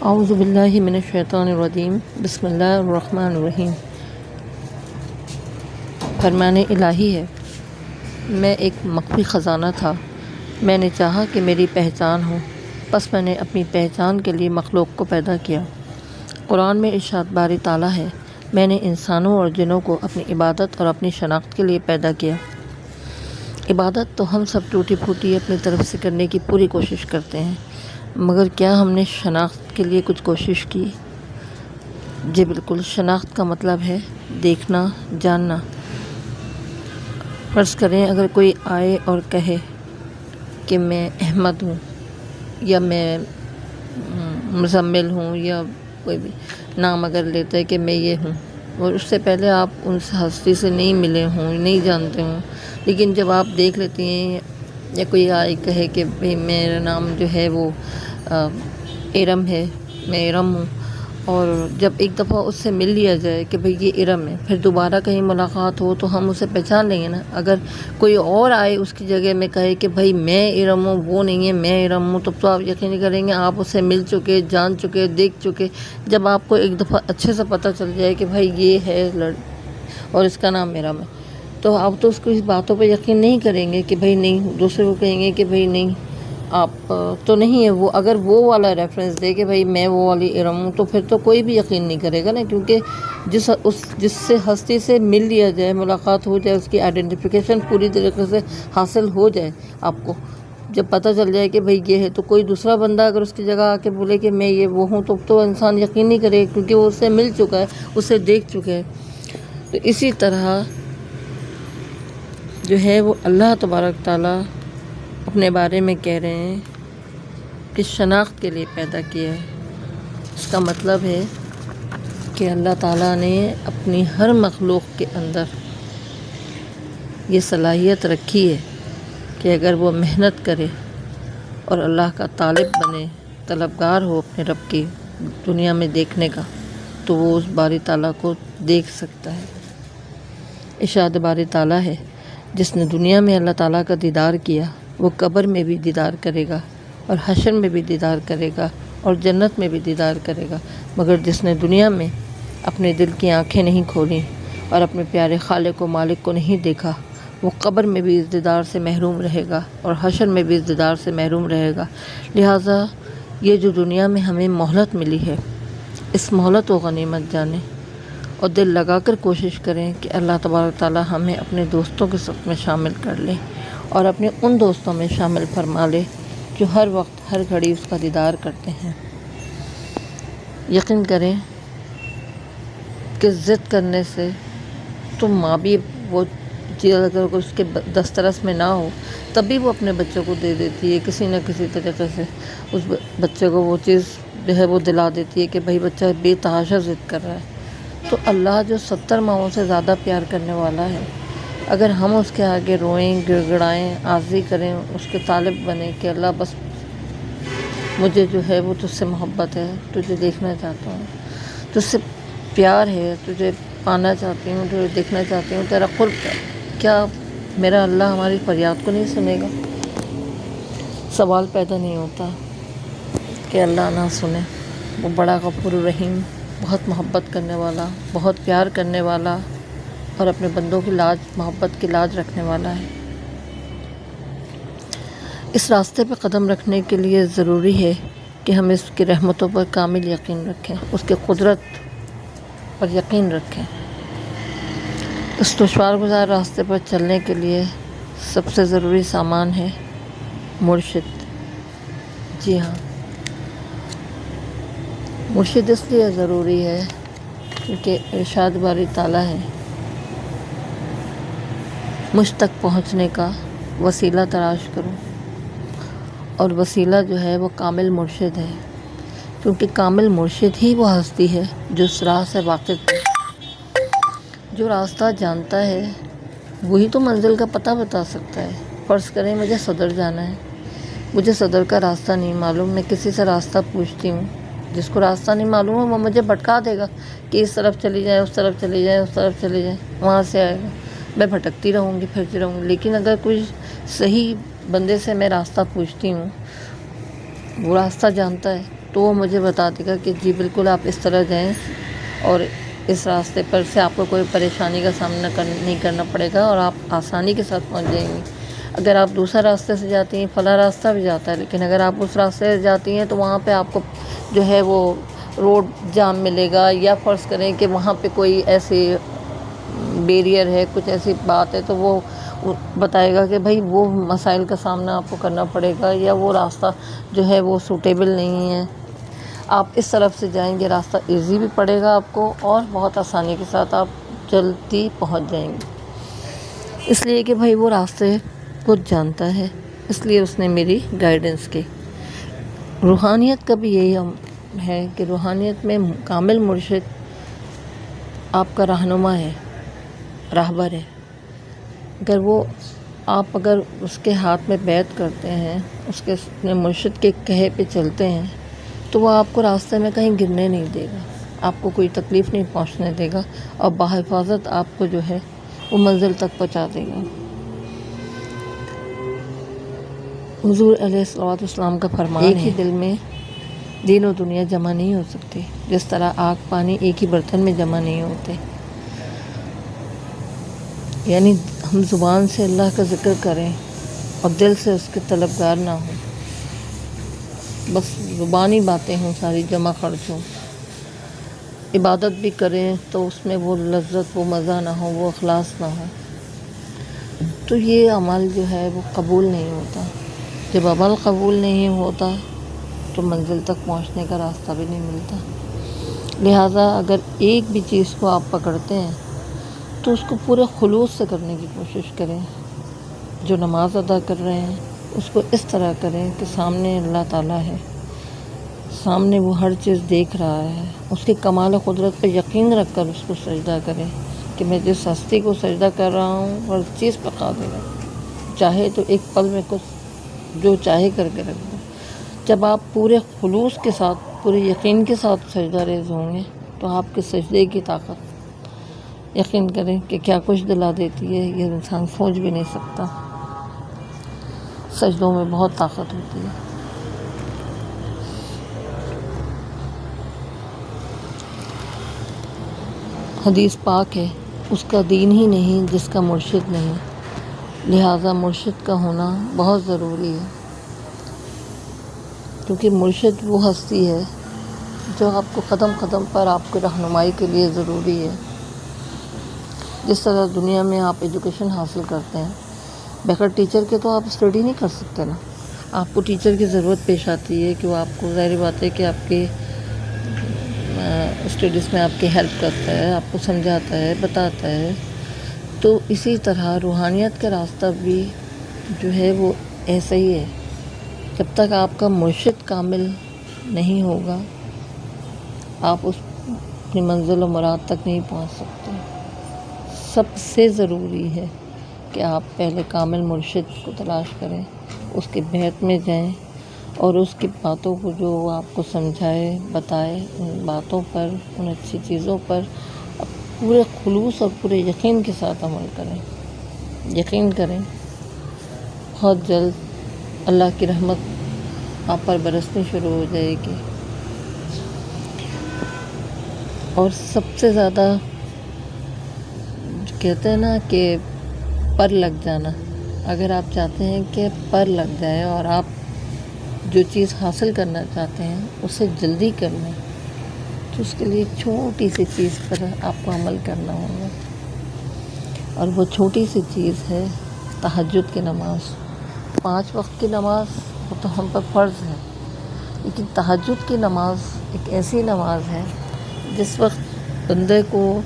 اعوذ باللہ من الشیطان الرجیم بسم اللہ الرحمن الرحیم۔ فرمان الہی ہے، میں ایک مخفی خزانہ تھا، میں نے چاہا کہ میری پہچان ہو، پس میں نے اپنی پہچان کے لیے مخلوق کو پیدا کیا۔ قرآن میں ارشاد باری تعالیٰ ہے، میں نے انسانوں اور جنوں کو اپنی عبادت اور اپنی شناخت کے لیے پیدا کیا۔ عبادت تو ہم سب ٹوٹی پھوٹی اپنی طرف سے کرنے کی پوری کوشش کرتے ہیں، مگر کیا ہم نے شناخت کے لیے کچھ کوشش کی؟ جی بالکل، شناخت کا مطلب ہے دیکھنا، جاننا۔ فرض کریں اگر کوئی آئے اور کہے کہ میں احمد ہوں، یا میں مزمل ہوں، یا کوئی بھی نام اگر لیتا ہے کہ میں یہ ہوں، اور اس سے پہلے آپ ان ہستی سے نہیں ملے ہوں، نہیں جانتے ہوں، لیکن جب آپ دیکھ لیتی ہیں یا کوئی آئے کہے کہ بھئی میرا نام جو ہے وہ ارم ہے، میں ارم ہوں، اور جب ایک دفعہ اس سے مل لیا جائے کہ بھئی یہ ارم ہے، پھر دوبارہ کہیں ملاقات ہو تو ہم اسے پہچان لیں گے نا۔ اگر کوئی اور آئے اس کی جگہ میں کہے کہ بھئی میں ارم ہوں، وہ نہیں ہے میں ارم ہوں، تو آپ یقین کریں گے آپ اسے مل چکے، جان چکے، دیکھ چکے۔ جب آپ کو ایک دفعہ اچھے سے پتہ چل جائے کہ بھئی یہ ہے اور اس کا نام ارم ہے، تو آپ تو اس کو اس باتوں پہ یقین نہیں کریں گے کہ بھئی نہیں، دوسرے کو کہیں گے کہ بھئی نہیں آپ تو نہیں ہے وہ۔ اگر وہ والا ریفرنس دے کہ بھئی میں وہ والی ارم ہوں، تو پھر تو کوئی بھی یقین نہیں کرے گا نا، کیونکہ جس سے ہستی سے مل لیا جائے، ملاقات ہو جائے، اس کی آئیڈینٹیفیکیشن پوری طریقے سے حاصل ہو جائے، آپ کو جب پتہ چل جائے کہ بھئی یہ ہے، تو کوئی دوسرا بندہ اگر اس کی جگہ آ کے بولے کہ میں یہ وہ ہوں، تو انسان یقین نہیں کرے، کیونکہ وہ اس سے مل چکا ہے، اسے دیکھ چکا ہے۔ تو اسی طرح جو ہے وہ اللہ تبارک تعالیٰ اپنے بارے میں کہہ رہے ہیں کہ شناخت کے لیے پیدا کیا ہے۔ اس کا مطلب ہے کہ اللہ تعالیٰ نے اپنی ہر مخلوق کے اندر یہ صلاحیت رکھی ہے کہ اگر وہ محنت کرے اور اللہ کا طالب بنے، طلبگار ہو اپنے رب کی دنیا میں دیکھنے کا، تو وہ اس باری تعالیٰ کو دیکھ سکتا ہے۔ ارشاد باری تعالیٰ ہے، جس نے دنیا میں اللہ تعالیٰ کا دیدار کیا، وہ قبر میں بھی دیدار کرے گا، اور حشر میں بھی دیدار کرے گا، اور جنت میں بھی دیدار کرے گا، مگر جس نے دنیا میں اپنے دل کی آنکھیں نہیں کھولیں اور اپنے پیارے خالق و مالک کو نہیں دیکھا، وہ قبر میں بھی اس دیدار سے محروم رہے گا، اور حشر میں بھی اس دیدار سے محروم رہے گا۔ لہٰذا یہ جو دنیا میں ہمیں مہلت ملی ہے، اس مہلت و غنیمت جانیں اور دل لگا کر کوشش کریں کہ اللہ تبارک تعالیٰ ہمیں اپنے دوستوں کے صف میں شامل کر لے، اور اپنے ان دوستوں میں شامل فرما لے جو ہر وقت ہر گھڑی اس کا دیدار کرتے ہیں۔ یقین کریں کہ ضد کرنے سے تو ماں بھی وہ چیز اگر اس کے دسترس میں نہ ہو، تب بھی وہ اپنے بچوں کو دے دیتی ہے، کسی نہ کسی طریقے سے اس بچے کو وہ چیز جو ہے وہ دلا دیتی ہے کہ بھائی بچہ بے تحاشا ضد کر رہا ہے۔ تو اللہ جو 70 ماؤں سے زیادہ پیار کرنے والا ہے، اگر ہم اس کے آگے روئیں، گڑ گڑائیں، عاجزی کریں، اس کے طالب بنیں کہ اللہ بس مجھے جو ہے وہ تجھ سے محبت ہے، تجھے دیکھنا چاہتا ہوں، تجھ سے پیار ہے، تجھے پانا چاہتی ہوں، تجھے دیکھنا چاہتی ہوں، تیرا قرب ہے، کیا میرا اللہ ہماری فریاد کو نہیں سنے گا؟ سوال پیدا نہیں ہوتا کہ اللہ نہ سنے۔ وہ بڑا غفور الرحیم، بہت محبت کرنے والا، بہت پیار کرنے والا، اور اپنے بندوں کی لاج، محبت کی لاج رکھنے والا ہے۔ اس راستے پہ قدم رکھنے کے لیے ضروری ہے کہ ہم اس کی رحمتوں پر کامل یقین رکھیں، اس کی قدرت پر یقین رکھیں۔ اس دشوار گزار راستے پر چلنے کے لیے سب سے ضروری سامان ہے مرشد۔ جی ہاں، مرشد اس لیے ضروری ہے کیونکہ ارشاد باری تعالیٰ ہے، مجھ تک پہنچنے کا وسیلہ تلاش کرو، اور وسیلہ جو ہے وہ کامل مرشد ہے، کیونکہ کامل مرشد ہی وہ ہستی ہے جو اس راہ سے واقف ہے۔ جو راستہ جانتا ہے وہی تو منزل کا پتہ بتا سکتا ہے۔ فرض کریں مجھے صدر جانا ہے، مجھے صدر کا راستہ نہیں معلوم، میں کسی سے راستہ پوچھتی ہوں، جس کو راستہ نہیں معلوم ہے وہ مجھے بھٹکا دے گا کہ اس طرف چلی جائیں، اس طرف چلی جائیں، اس طرف چلی جائیں، وہاں سے آئے گا، میں بھٹکتی رہوں گی، پھرتی رہوں گی۔ لیکن اگر کوئی صحیح بندے سے میں راستہ پوچھتی ہوں، وہ راستہ جانتا ہے، تو وہ مجھے بتا دے گا کہ جی بالکل آپ اس طرح جائیں اور اس راستے پر سے آپ کو کوئی پریشانی کا سامنا نہیں کرنا پڑے گا اور آپ آسانی کے ساتھ پہنچ جائیں گے۔ اگر آپ دوسرا راستے سے جاتی ہیں، فلاں راستہ بھی جاتا ہے، لیکن اگر آپ اس راستے سے جاتی ہیں تو وہاں پہ آپ کو جو ہے وہ روڈ جام ملے گا، یا فرض کریں کہ وہاں پہ کوئی ایسی بیریئر ہے، کچھ ایسی بات ہے، تو وہ بتائے گا کہ بھائی وہ مسائل کا سامنا آپ کو کرنا پڑے گا، یا وہ راستہ جو ہے وہ سوٹیبل نہیں ہے، آپ اس طرف سے جائیں گے، راستہ ایزی بھی پڑے گا آپ کو اور بہت آسانی کے ساتھ آپ جلدی پہنچ جائیں گے۔ اس لیے کہ بھائی وہ راستے کو جانتا ہے، اس لیے اس نے میری گائیڈنس کی۔ روحانیت کا بھی یہی ہے کہ روحانیت میں کامل مرشد آپ کا رہنما ہے، راہبر ہے۔ اگر اس کے ہاتھ میں بیعت کرتے ہیں، اس کے اپنے مرشد کے کہے پہ چلتے ہیں، تو وہ آپ کو راستے میں کہیں گرنے نہیں دے گا، آپ کو کوئی تکلیف نہیں پہنچنے دے گا، اور بحفاظت آپ کو جو ہے وہ منزل تک پہنچا دے گا۔ حضور علیہ الصلوۃ والسلام کا فرمان ہے، ایک ہی دل میں دین و دنیا جمع نہیں ہو سکتی، جس طرح آگ پانی ایک ہی برتن میں جمع نہیں ہوتے۔ یعنی ہم زبان سے اللہ کا ذکر کریں اور دل سے اس کے طلبگار نہ ہوں، بس زبانی باتیں ہوں ساری جمع خرچ ہوں، عبادت بھی کریں تو اس میں وہ لذت، وہ مزہ نہ ہو، وہ اخلاص نہ ہو، تو یہ عمل جو ہے وہ قبول نہیں ہوتا۔ جب عمل قبول نہیں ہوتا تو منزل تک پہنچنے کا راستہ بھی نہیں ملتا۔ لہٰذا اگر ایک بھی چیز کو آپ پکڑتے ہیں تو اس کو پورے خلوص سے کرنے کی کوشش کریں۔ جو نماز ادا کر رہے ہیں اس کو اس طرح کریں کہ سامنے اللہ تعالیٰ ہے، سامنے وہ ہر چیز دیکھ رہا ہے، اس کے کمال و قدرت پہ یقین رکھ کر اس کو سجدہ کریں کہ میں جس ہستی کو سجدہ کر رہا ہوں ہر چیز پہ قادر ہے، چاہے تو ایک پل میں کچھ جو چاہے کر کے رکھ دو۔ جب آپ پورے خلوص کے ساتھ، پورے یقین کے ساتھ سجدہ ریز ہوں گے تو آپ کے سجدے کی طاقت یقین کریں کہ کیا کچھ دلا دیتی ہے، یہ انسان سوچ بھی نہیں سکتا۔ سجدوں میں بہت طاقت ہوتی ہے۔ حدیث پاک ہے، اس کا دین ہی نہیں جس کا مرشد نہیں، لہٰذا مرشد کا ہونا بہت ضروری ہے، کیونکہ مرشد وہ ہستی ہے جو آپ کو قدم قدم پر آپ کو رہنمائی کے لیے ضروری ہے۔ جس طرح دنیا میں آپ ایجوکیشن حاصل کرتے ہیں، بغیر ٹیچر کے تو آپ اسٹڈی نہیں کر سکتے نا، آپ کو ٹیچر کی ضرورت پیش آتی ہے کہ وہ آپ کو، ظاہر بات ہے کہ آپ کے اسٹڈیز میں آپ کی ہیلپ کرتا ہے، آپ کو سمجھاتا ہے، بتاتا ہے۔ تو اسی طرح روحانیت کا راستہ بھی جو ہے وہ ایسا ہی ہے، جب تک آپ کا مرشد کامل نہیں ہوگا آپ اپنی منزل و مراد تک نہیں پہنچ سکتے۔ سب سے ضروری ہے کہ آپ پہلے کامل مرشد کو تلاش کریں، اس کے بیعت میں جائیں اور اس کی باتوں کو جو وہ آپ کو سمجھائے، بتائے، ان باتوں پر، ان اچھی چیزوں پر پورے خلوص اور پورے یقین کے ساتھ عمل کریں۔ یقین کریں بہت جلد اللہ کی رحمت آپ پر برسنی شروع ہو جائے گی۔ اور سب سے زیادہ کہتے ہیں نا کہ پر لگ جانا، اگر آپ چاہتے ہیں کہ پر لگ جائے اور آپ جو چیز حاصل کرنا چاہتے ہیں اسے جلدی کر لیں، تو اس کے لیے چھوٹی سی چیز پر آپ کو عمل کرنا ہوگا، اور وہ چھوٹی سی چیز ہے تہجد کی نماز۔ 5 وقت کی نماز وہ تو ہم پر فرض ہے، لیکن تہجد کی نماز ایک ایسی نماز ہے جس وقت بندے کو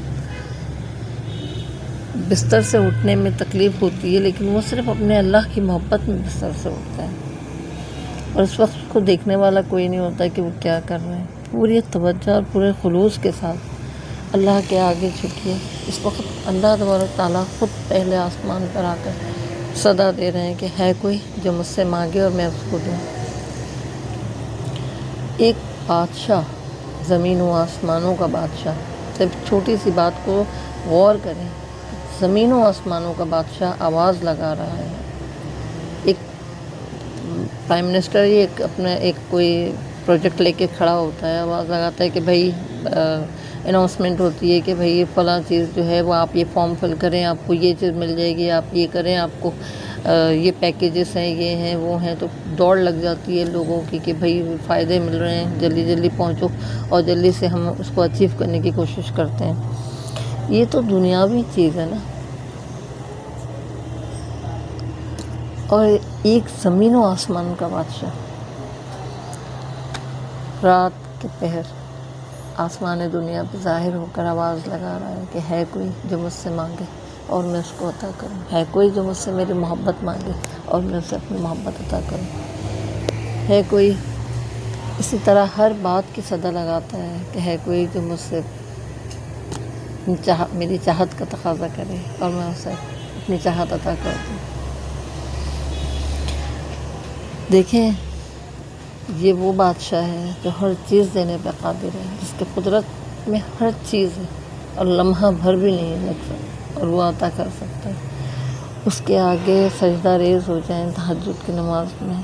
بستر سے اٹھنے میں تکلیف ہوتی ہے، لیکن وہ صرف اپنے اللہ کی محبت میں بستر سے اٹھتا ہے، اور اس وقت کو دیکھنے والا کوئی نہیں ہوتا کہ وہ کیا کر رہے ہیں۔ پوری توجہ اور پورے خلوص کے ساتھ اللہ کے آگے جھکیے۔ اس وقت اللہ تبارک تعالیٰ خود پہلے آسمان پر آ کر صدا دے رہے ہیں کہ ہے کوئی جو مجھ سے مانگے اور میں اس کو دوں۔ ایک بادشاہ، زمین و آسمانوں کا بادشاہ، صرف چھوٹی سی بات کو غور کریں، زمین و آسمانوں کا بادشاہ آواز لگا رہا ہے۔ ایک پرائم منسٹر ہی ایک کوئی پروجیکٹ لے کے کھڑا ہوتا ہے، آواز لگاتا ہے کہ بھائی اناؤنسمنٹ ہوتی ہے کہ بھائی فلاں چیز جو ہے وہ آپ یہ فارم فل کریں، آپ کو یہ چیز مل جائے گی، آپ یہ کریں، آپ کو یہ پیکیجز ہیں، یہ ہیں وہ ہیں، تو دوڑ لگ جاتی ہے لوگوں کی کہ بھائی فائدے مل رہے ہیں، جلدی جلدی پہنچو، اور جلدی سے ہم اس کو اچیو کرنے کی کوشش کرتے ہیں۔ یہ تو دنیاوی چیز ہے نا۔ اور ایک زمین و آسمان کا بادشاہ رات کے پہر آسمان دنیا پہ ظاہر ہو کر آواز لگا رہا ہے کہ ہے کوئی جو مجھ سے مانگے اور میں اس کو عطا کروں، ہے کوئی جو مجھ سے میری محبت مانگے اور میں اسے اپنی محبت عطا کروں، ہے کوئی اسی طرح ہر بات کی صدا لگاتا ہے کہ ہے کوئی جو مجھ سے میری چاہت کا تقاضا کرے اور میں اسے اپنی چاہت عطا کر دوں۔ دیکھیں، یہ وہ بادشاہ ہے جو ہر چیز دینے پہ قادر ہے، جس کے قدرت میں ہر چیز ہے اور لمحہ بھر بھی نہیں لگ سکتا، اور وہ عطا کر سکتا ہے۔ اس کے آگے سجدہ ریز ہو جائیں تہجد کی نماز میں،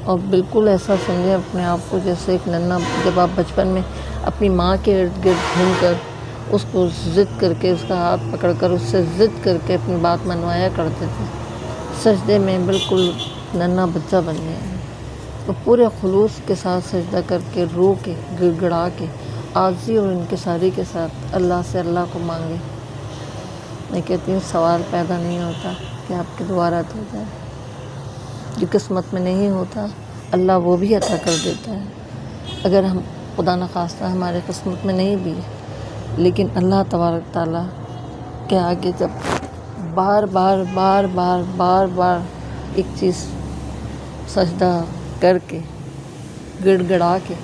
اور بالکل ایسا سمجھیں اپنے آپ کو جیسے ایک ننھا، جب آپ بچپن میں اپنی ماں کے ارد گرد گھوم کر اس کو ضد کر کے، اس کا ہاتھ پکڑ کر اس سے ضد کر کے اپنی بات منوایا کرتے تھے، سجدے میں بالکل ننھا بچہ بن گیا ہے۔ تو پورے خلوص کے ساتھ سجدہ کر کے، رو کے، گڑ گڑا کے، عاجزی اور انکساری کے ساتھ اللہ سے اللہ کو مانگے۔ میں کہتی ہوں سوال پیدا نہیں ہوتا کہ آپ کی دعا رد ہو جائے، جو قسمت میں نہیں ہوتا اللہ وہ بھی عطا کر دیتا ہے، اگر ہم خدا نخواستہ ہمارے قسمت میں نہیں بھی ہے، لیکن اللہ تبارک تعالیٰ کے آگے جب بار بار بار بار بار بار ایک چیز سجدہ کر کے، گڑ گڑا کے،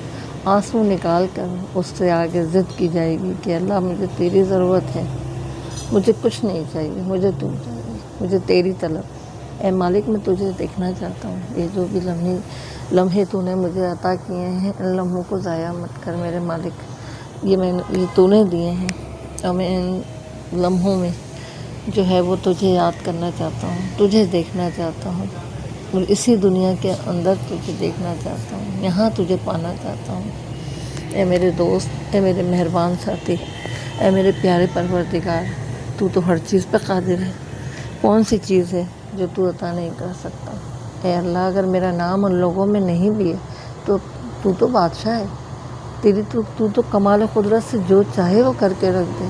آنسو نکال کر اس سے آگے ضد کی جائے گی کہ اللہ مجھے تیری ضرورت ہے، مجھے کچھ نہیں چاہیے، مجھے تو چاہیے، مجھے تیری طلب، اے مالک میں تجھے دیکھنا چاہتا ہوں، یہ جو بھی لمحے تو نے مجھے عطا کیے ہیں، ان لمحوں کو ضائع مت کر میرے مالک، یہ تو نے دیے ہیں، اور میں ان لمحوں میں جو ہے وہ تجھے یاد کرنا چاہتا ہوں، تجھے دیکھنا چاہتا ہوں، اور اسی دنیا کے اندر تجھے دیکھنا چاہتا ہوں، یہاں تجھے پانا چاہتا ہوں۔ اے میرے دوست، اے میرے مہربان ساتھی، اے میرے پیارے پروردگار، تو ہر چیز پہ قادر ہے، کون سی چیز ہے جو تو عطا نہیں کر سکتا؟ اے اللہ، اگر میرا نام ان لوگوں میں نہیں بھی ہے تو بادشاہ ہے، تو کمال قدرت سے جو چاہے وہ کر کے رکھ دے،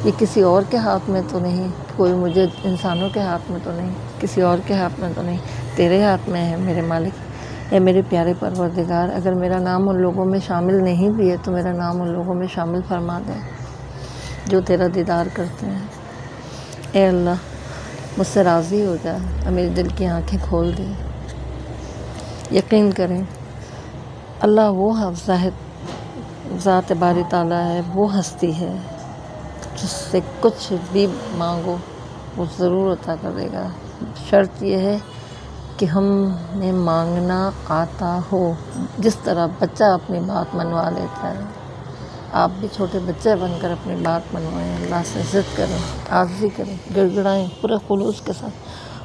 یہ کسی اور کے ہاتھ میں تو نہیں، کوئی مجھے انسانوں کے ہاتھ میں تو نہیں، کسی اور کے ہاتھ میں تو نہیں، تیرے ہاتھ میں ہے میرے مالک۔ اے میرے پیارے پروردگار، اگر میرا نام ان لوگوں میں شامل نہیں بھی ہے تو میرا نام ان لوگوں میں شامل فرما دے جو تیرا دیدار کرتے ہیں۔ اے اللہ، مجھ سے راضی ہو جا اور میرے دل کی آنکھیں کھول دے۔ یقین کریں اللہ وہ ذات باری تعالیٰ ہے، وہ ہستی ہے جس سے کچھ بھی مانگو وہ ضرور عطا کرے گا، شرط یہ ہے کہ ہمیں مانگنا آتا ہو، جس طرح بچہ اپنی بات منوا لیتا ہے۔ آپ بھی چھوٹے بچے بن کر اپنی بات منوائیں، اللہ سے ضد کریں، عاجزی کریں، گڑ گڑائیں پورے خلوص کے ساتھ،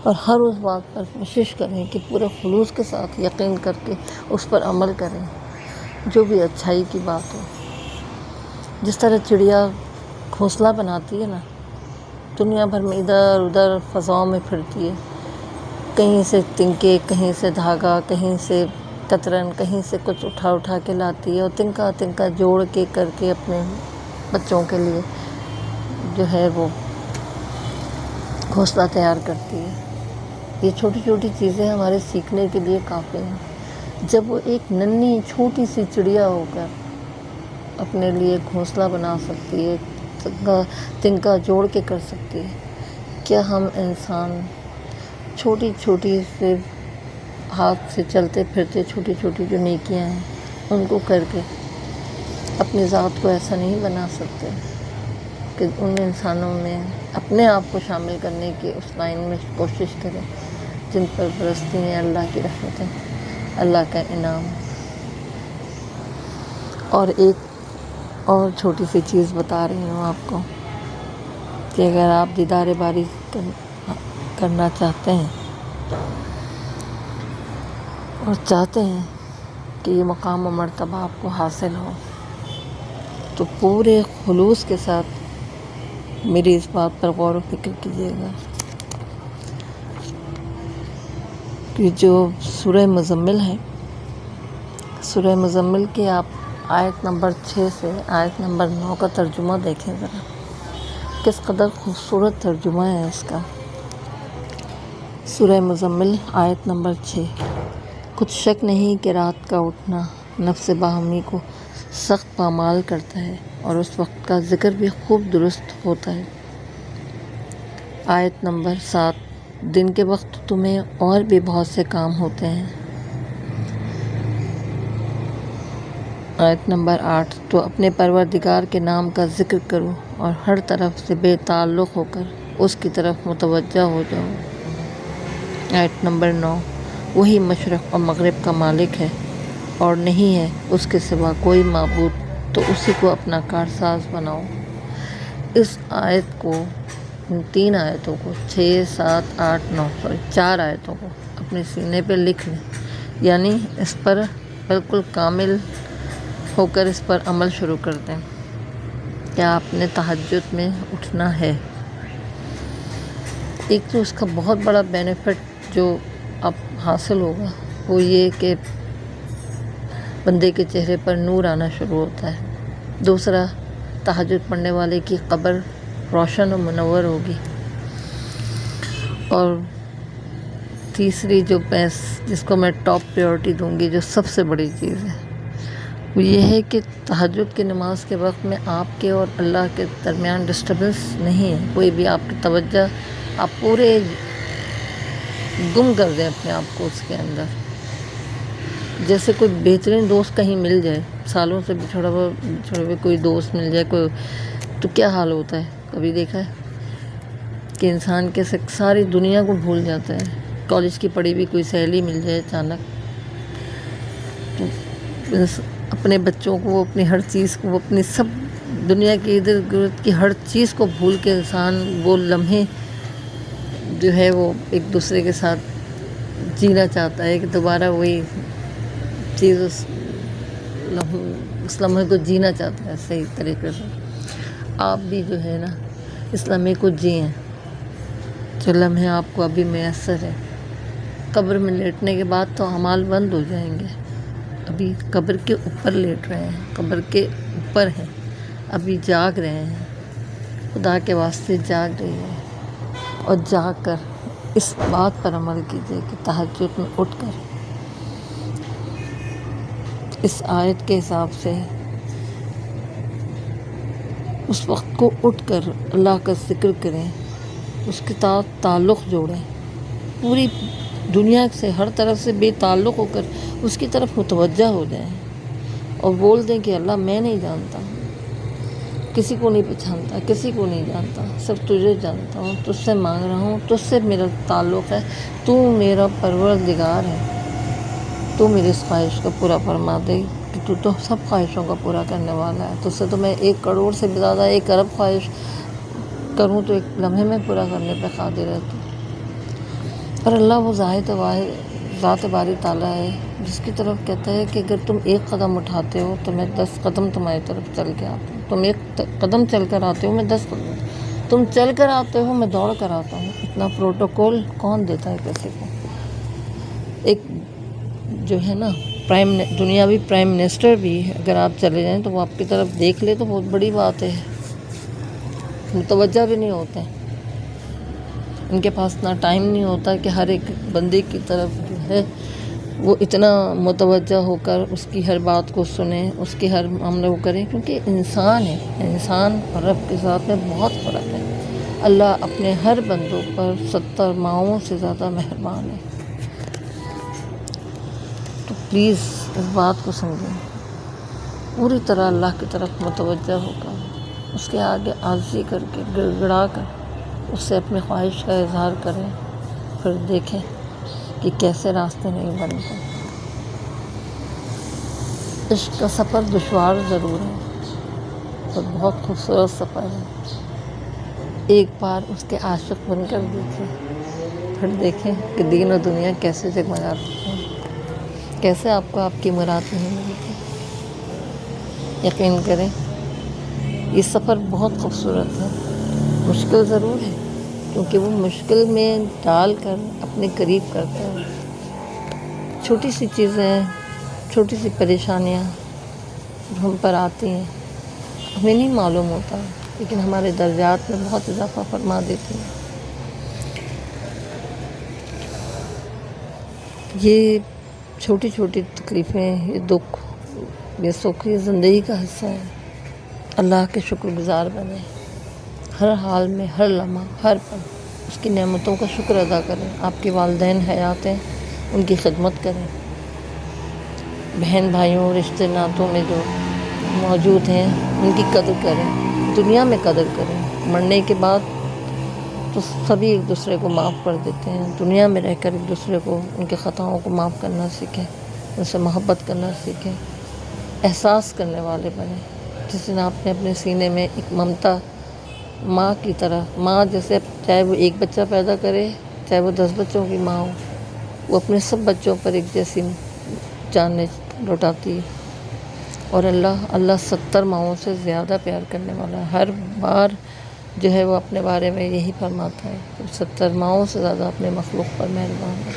اور ہر اس بات پر کوشش کریں کہ پورے خلوص کے ساتھ یقین کر کے اس پر عمل کریں جو بھی اچھائی کی بات ہو۔ جس طرح چڑیا گھونسلہ بناتی ہے نا، دنیا بھر میں ادھر ادھر فضاؤں میں پھرتی ہے، کہیں سے تنکے، کہیں سے دھاگا، کہیں سے کترن، کہیں سے کچھ اٹھا کے لاتی ہے، اور تنکا تنکا جوڑ کے کر کے اپنے بچوں کے لیے جو ہے وہ گھونسلہ تیار کرتی ہے۔ یہ چھوٹی چھوٹی چیزیں ہمارے سیکھنے کے لیے کافی ہیں۔ جب وہ ایک ننھی چھوٹی سی چڑیا ہو کر اپنے لیے گھونسلہ بنا سکتی ہے، تنکا جوڑ کے کر سکتی ہے، کیا ہم انسان چھوٹی چھوٹی سے ہاتھ سے چلتے پھرتے چھوٹی چھوٹی جو نیکیاں ہیں ان کو کر کے اپنی ذات کو ایسا نہیں بنا سکتے کہ ان انسانوں میں اپنے آپ کو شامل کرنے کی اس لائن میں کوشش کریں جن پر برستی ہیں اللہ کی رحمتیں، اللہ کا انعام۔ اور ایک اور چھوٹی سی چیز بتا رہی ہوں آپ کو کہ اگر آپ دیدار باری کرنا چاہتے ہیں اور چاہتے ہیں کہ یہ مقام و مرتبہ آپ کو حاصل ہو، تو پورے خلوص کے ساتھ میری اس بات پر غور و فکر کیجیے گا کہ جو سورہ مزمل ہے، سورہ مزمل کی آپ آیت نمبر 6 سے آیت نمبر 9 کا ترجمہ دیکھیں ذرا، کس قدر خوبصورت ترجمہ ہے اس کا۔ سورہ مزمل آیت نمبر 6، کچھ شک نہیں کہ رات کا اٹھنا نفس باہمی کو سخت پامال کرتا ہے اور اس وقت کا ذکر بھی خوب درست ہوتا ہے۔ آیت نمبر 7، دن کے وقت تمہیں اور بھی بہت سے کام ہوتے ہیں۔ آیت نمبر 8، تو اپنے پروردگار کے نام کا ذکر کرو اور ہر طرف سے بے تعلق ہو کر اس کی طرف متوجہ ہو جاؤ۔ آیت نمبر 9، وہی مشرق اور مغرب کا مالک ہے اور نہیں ہے اس کے سوا کوئی معبود، تو اسی کو اپنا کارساز بناؤ۔ اس آیت کو، ان 3 آیتوں کو، 6، 7، 8، 9 4 آیتوں کو اپنے سینے پہ لکھ لیں، یعنی اس پر بالکل کامل ہو کر اس پر عمل شروع کر دیں کہ آپ نے تہجد میں اٹھنا ہے۔ ایک تو اس کا بہت بڑا بینیفٹ جو اب حاصل ہوگا وہ یہ کہ بندے کے چہرے پر نور آنا شروع ہوتا ہے۔ دوسرا، تہجد پڑھنے والے کی قبر روشن و منور ہوگی۔ اور تیسری جو جس کو میں ٹاپ پریورٹی دوں گی، جو سب سے بڑی چیز ہے، وہ یہ ہے کہ تہجد کی نماز کے وقت میں آپ کے اور اللہ کے درمیان ڈسٹربنس نہیں ہے، کوئی بھی آپ کی توجہ، آپ پورے گم کر دیں اپنے آپ کو اس کے اندر۔ جیسے کوئی بہترین دوست کہیں مل جائے، سالوں سے بچھڑا ہوئے کوئی دوست مل جائے کوئی، تو کیا حال ہوتا ہے؟ کبھی دیکھا ہے کہ انسان کیسے ساری دنیا کو بھول جاتا ہے؟ کالج کی پڑھی ہوئی کوئی سہیلی مل جائے اچانک، تو اپنے بچوں کو، اپنی ہر چیز کو، اپنی سب دنیا کی ادھر گرد کی ہر چیز کو بھول کے انسان وہ لمحے جو ہے وہ ایک دوسرے کے ساتھ جینا چاہتا ہے، کہ دوبارہ وہی چیز اس لمحے کو جینا چاہتا ہے صحیح طریقے سے۔ آپ بھی جو ہے نا اس لمحے کو جئیں، جو لمحے آپ کو ابھی میسر ہے۔ قبر میں لیٹنے کے بعد تو اعمال بند ہو جائیں گے، ابھی قبر کے اوپر لیٹ رہے ہیں، قبر کے اوپر ہیں، ابھی جاگ رہے ہیں، خدا کے واسطے جاگ رہی ہے، اور جاگ کر اس بات پر عمل کیجیے کہ تہجد میں اٹھ کر اس آیت کے حساب سے اس وقت کو اٹھ کر اللہ کا ذکر کریں، اس کے ساتھ تعلق جوڑیں، پوری دنیا سے ہر طرف سے بے تعلق ہو کر اس کی طرف متوجہ ہو جائیں اور بول دیں کہ اللہ میں نہیں جانتا، کسی کو نہیں پہچانتا، کسی کو نہیں جانتا، صرف تجھے جانتا ہوں، تجھ سے مانگ رہا ہوں، تجھ سے میرا تعلق ہے، تو میرا پروردگار ہے، تو میری اس خواہش کا پورا فرما دے کہ تو سب خواہشوں کا پورا کرنے والا ہے، تجھ سے تو میں 1 کروڑ سے بھی زیادہ 1 ارب خواہش کروں تو ایک لمحے میں پورا کرنے پہ قادر ہے تو۔ اور اللہ وہ ذات باری تعالیٰ ہے جس کی طرف کہتا ہے کہ اگر تم 1 قدم اٹھاتے ہو تو میں 10 قدم تمہاری طرف چل کے آتا ہوں، تم 1 قدم چل کر آتے ہو میں 10 قدم، تم چل کر آتے ہو میں دوڑ کر آتا ہوں۔ اتنا پروٹوکول کون دیتا ہے کسی کو؟ ایک جو ہے نا دنیاوی پرائم منسٹر بھی اگر آپ چلے جائیں تو وہ آپ کی طرف دیکھ لے تو بہت بڑی بات ہے، متوجہ بھی نہیں ہوتے ہیں، ان کے پاس اتنا ٹائم نہیں ہوتا کہ ہر ایک بندے کی طرف جو ہے وہ اتنا متوجہ ہو کر اس کی ہر بات کو سنیں، اس کی ہر معاملے کو کریں، کیونکہ انسان ہے، انسان اور رب کے ساتھ میں بہت فرق ہے۔ اللہ اپنے ہر بندوں پر 70 ماؤں سے زیادہ مہربان ہے۔ تو پلیز اس بات کو سمجھیں، پوری طرح اللہ کی طرف متوجہ ہو کر اس کے آگے عاجزی کر کے گڑ گڑا کر اس سے اپنی خواہش کا اظہار کریں، پھر دیکھیں کہ کیسے راستے نہیں بنتے۔ عشق کا سفر دشوار ضرور ہے اور بہت خوبصورت سفر ہے، ایک بار اس کے عاشق بن کر دیکھیں، پھر دیکھیں کہ دین و دنیا کیسے جگمگاتی ہیں۔ کیسے آپ کو آپ کی مراد نہیں ملتی؟ یقین کریں یہ سفر بہت خوبصورت ہے، مشکل ضرور ہے کیونکہ وہ مشکل میں ڈال کر اپنے قریب کرتا ہے۔ چھوٹی سی چیزیں، چھوٹی سی پریشانیاں جو ہم پر آتی ہیں ہمیں نہیں معلوم ہوتا، لیکن ہمارے درجات میں بہت اضافہ فرما دیتی ہیں۔ یہ چھوٹی چھوٹی تکلیفیں، یہ دکھ، یہ سکھ، یہ زندگی کا حصہ ہے۔ اللہ کے شکر گزار بنیں، ہر حال میں، ہر لمحہ، ہر پل اس کی نعمتوں کا شکر ادا کریں۔ آپ کے والدین حیات ہیں، ان کی خدمت کریں۔ بہن بھائیوں، رشتے ناتوں میں جو موجود ہیں ان کی قدر کریں، دنیا میں قدر کریں۔ مرنے کے بعد تو سبھی ایک دوسرے کو معاف کر دیتے ہیں، دنیا میں رہ کر ایک دوسرے کو ان کے خطاؤں کو معاف کرنا سیکھیں، ان سے محبت کرنا سیکھیں، احساس کرنے والے بنیں۔ جس دن آپ نے اپنے سینے میں ایک ممتا ماں کی طرح، ماں جیسے چاہے وہ ایک بچہ پیدا کرے چاہے وہ 10 بچوں کی ماں ہو، وہ اپنے سب بچوں پر ایک جیسی جان لوٹاتی ہے۔ اور اللہ 70 ماؤں سے زیادہ پیار کرنے والا ہے۔ ہر بار جو ہے وہ اپنے بارے میں یہی فرماتا ہے کہ 70 ماؤں سے زیادہ اپنے مخلوق پر مہربان ہے۔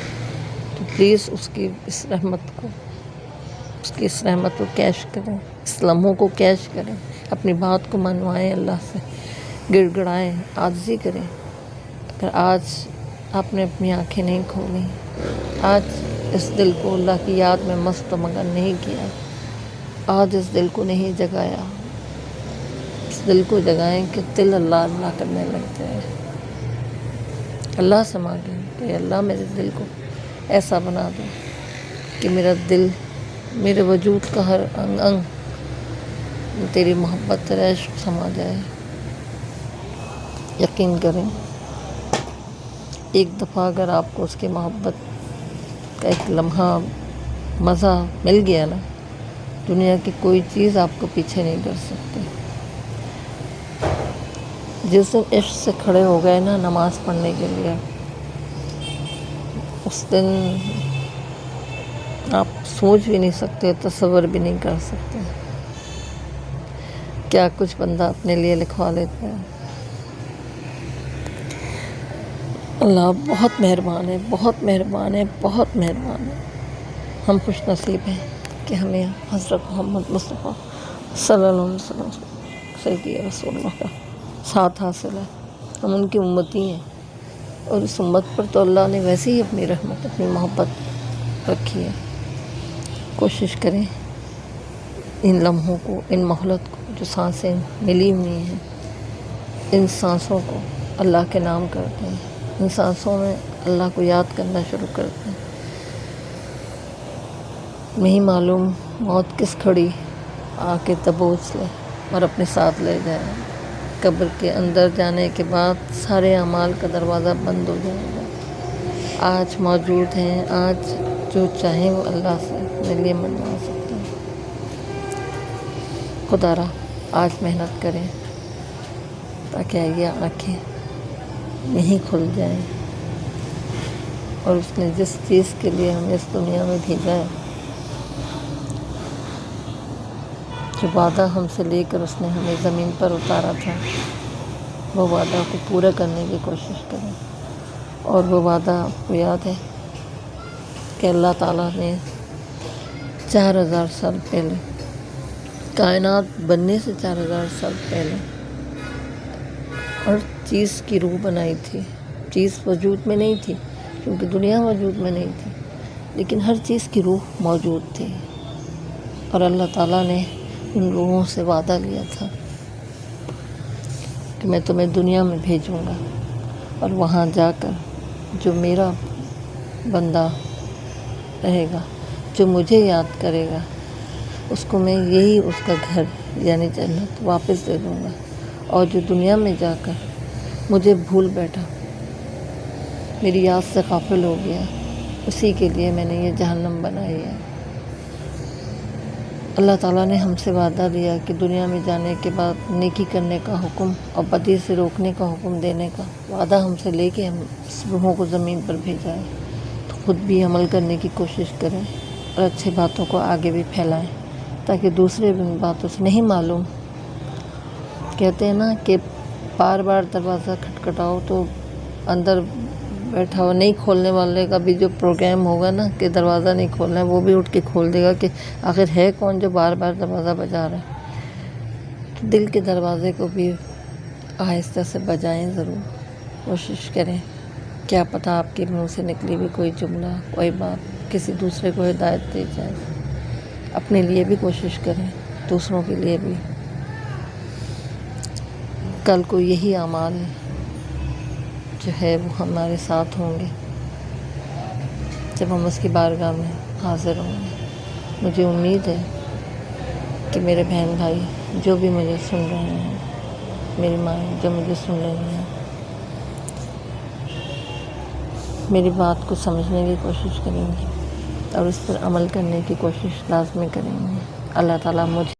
تو پلیز اس کی اس رحمت کو کیش کریں، اس لمحوں کو کیش کریں، اپنی بات کو منوائیں، اللہ سے گڑ گڑائیں، عاجزی کریں۔ اگر آج آپ نے اپنی آنکھیں نہیں کھولی، آج اس دل کو اللہ کی یاد میں مست و مگن نہیں کیا، آج اس دل کو نہیں جگایا، اس دل کو جگائیں کہ دل اللہ اللہ کرنے لگتے ہیں۔ اللہ سے مانگیں کہ اللہ میرے دل کو ایسا بنا دے کہ میرا دل، میرے وجود کا ہر انگ انگ تیری محبت، تیرا عشق سما جائے۔ یقین کریں ایک دفعہ اگر آپ کو اس کی محبت کا ایک لمحہ مزہ مل گیا نا، دنیا کی کوئی چیز آپ کو پیچھے نہیں کر سکتی۔ جس دن عشق سے کھڑے ہو گئے نا نماز پڑھنے کے لیے، اس دن آپ سوچ بھی نہیں سکتے، تصور بھی نہیں کر سکتے کیا کچھ بندہ اپنے لیے لکھوا لیتا ہے۔ اللہ بہت مہربان ہے، بہت مہربان ہے، بہت مہربان ہے۔ ہم خوش نصیب ہیں کہ ہمیں حضرت محمد مصطفیٰ صلی اللہ علیہ وسلم سیدی رسول اللہ کا ساتھ حاصل ہے۔ ہم ان کی امتی ہیں، اور اس امت پر تو اللہ نے ویسے ہی اپنی رحمت، اپنی محبت رکھی ہے۔ کوشش کریں ان لمحوں کو، ان مہلت کو، جو سانسیں ملی ہوئی ہیں، ان سانسوں کو اللہ کے نام کرتے ہیں، ان سانسوں میں اللہ کو یاد کرنا شروع کرتے ہیں۔ نہیں معلوم موت کس کھڑی آ کے دبوچ لے اور اپنے ساتھ لے جائے۔ قبر کے اندر جانے کے بعد سارے اعمال کا دروازہ بند ہو جائے گا۔ آج موجود ہیں، آج جو چاہیں وہ اللہ سے اپنے لیے منوا سکتے ہیں۔ خدا را آج محنت کریں تاکہ یہ آنکھیں یہیں کھل جائیں، اور اس نے جس چیز کے لیے ہمیں اس دنیا میں بھیجا ہے، جو وعدہ ہم سے لے کر اس نے ہمیں زمین پر اتارا تھا، وہ وعدہ کو پورا کرنے کی کوشش کریں۔ اور وہ وعدہ آپ کو یاد ہے کہ اللہ تعالیٰ نے 4000 سال پہلے، کائنات بننے سے 4000 سال پہلے ہر چیز کی روح بنائی تھی۔ چیز وجود میں نہیں تھی کیونکہ دنیا وجود میں نہیں تھی، لیکن ہر چیز کی روح موجود تھی، اور اللہ تعالیٰ نے ان روحوں سے وعدہ لیا تھا کہ میں تمہیں دنیا میں بھیجوں گا، اور وہاں جا کر جو میرا بندہ رہے گا، جو مجھے یاد کرے گا، اس کو میں یہی اس کا گھر یعنی جنت واپس دے دوں گا، اور جو دنیا میں جا کر مجھے بھول بیٹھا، میری یاد سے غافل ہو گیا، اسی کے لیے میں نے یہ جہنم بنائی ہے۔ اللہ تعالیٰ نے ہم سے وعدہ لیا کہ دنیا میں جانے کے بعد نیکی کرنے کا حکم اور بدی سے روکنے کا حکم دینے کا وعدہ ہم سے لے کے ہم اس روحوں کو زمین پر بھیجا ہے۔ تو خود بھی عمل کرنے کی کوشش کریں، اور اچھی باتوں کو آگے بھی پھیلائیں تاکہ دوسرے بھی ان باتوں سے نہیں معلوم. کہتے ہیں نا کہ بار بار دروازہ کھٹکھٹاؤ تو اندر بیٹھا ہوا نہیں کھولنے والے کا بھی جو پروگرام ہوگا نا کہ دروازہ نہیں کھولنا ہے، وہ بھی اٹھ کے کھول دے گا کہ آخر ہے کون جو بار بار دروازہ بجا رہا ہے. تو دل کے دروازے کو بھی آہستہ سے بجائیں ضرور، کوشش کریں. کیا پتہ آپ کے منہ سے نکلی بھی کوئی جملہ، کوئی بات کسی دوسرے کو ہدایت دے جائے. اپنے لیے بھی کوشش کریں، دوسروں کے لیے بھی. کل کو یہی اعمال جو ہے وہ ہمارے ساتھ ہوں گے جب ہم اس کی بارگاہ میں حاضر ہوں گے. مجھے امید ہے کہ میرے بہن بھائی جو بھی مجھے سن رہے ہیں، میری مائیں جو مجھے سن رہی ہیں، میری بات کو سمجھنے کی کوشش کریں گے اور اس پر عمل کرنے کی کوشش لازمی کریں گے. اللہ تعالیٰ مجھے